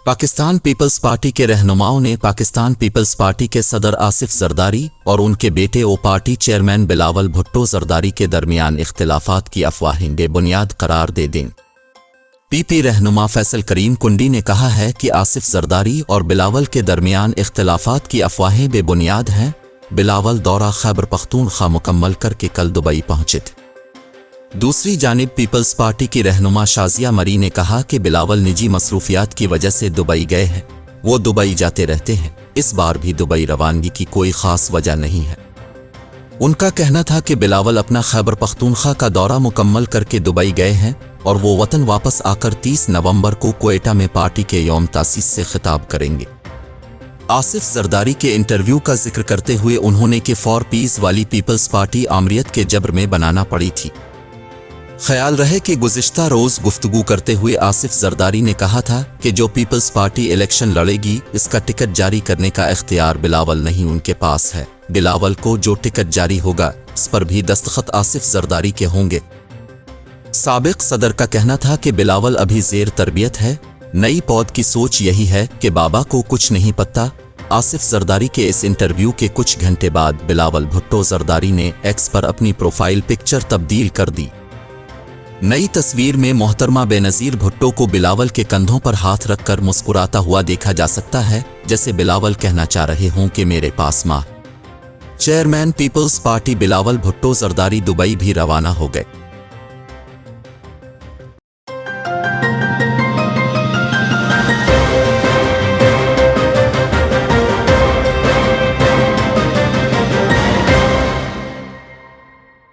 Pakistan peoples party के रहनुमाओं ने Pakistan peoples party के सदर आसिफ जरदारी और उनके बेटे ओ पार्टी चेयरमैन बिलावल भुट्टो जरदारी के दरमियान इख्तिलाफात की अफवाहें बेबुनियाद करार दे दी। पीपी रहनुमा फैसल करीम कुंडी ने कहा है कि आसिफ जरदारी और बिलावल के दरमियान इख्तिलाफात की अफवाहें बेबुनियाद हैं। बिलावल दौरा खैबर पख्तूनख्वा मुकम्मल करके कल दुबई पहुंचे थे। दूसरी जानिब पीपल्स पार्टी की रहनुमा शाजिया मरी ने कहा कि बिलावल निजी मसरूफियात की वजह से दुबई गए हैं। वो दुबई जाते रहते हैं, इस बार भी दुबई रवानगी की कोई खास वजह नहीं है। उनका कहना था कि बिलावल अपना खैबर पख्तूनख्वा का दौरा मुकम्मल करके दुबई गए हैं और वो वतन वापस आकर 30 नवंबर को क्वेटा में पार्टी के यौम तासीस से खिताब करेंगे। आसिफ जरदारी के इंटरव्यू का जिक्र करते हुए उन्होंने कि फॉर पीस वाली पीपल्स पार्टी आमरीत के जबर में बनाना पड़ी थी। ख्याल रहे कि गुज़िश्ता रोज़ गुफ्तगू करते हुए आसिफ जरदारी ने कहा था कि जो पीपल्स पार्टी इलेक्शन लड़ेगी इसका टिकट जारी करने का इख्तियार बिलावल नहीं उनके पास है। बिलावल को जो टिकट जारी होगा इस पर भी दस्तखत आसिफ जरदारी के होंगे। साबिक सदर का कहना था कि बिलावल अभी ज़ेर तरबियत है। नई पौध की सोच यही है कि बाबा को कुछ नहीं पता। आसिफ जरदारी के इस इंटरव्यू के कुछ घंटे बाद बिलावल भुट्टो जरदारी ने एक्स पर अपनी प्रोफाइल पिक्चर तब्दील कर दी। नई तस्वीर में मोहतरमा बेनज़ीर भुट्टो को बिलावल के कंधों पर हाथ रखकर मुस्कुराता हुआ देखा जा सकता है, जैसे बिलावल कहना चाह रहे हों कि मेरे पास मां। चेयरमैन पीपल्स पार्टी बिलावल भुट्टो जरदारी दुबई भी रवाना हो गए।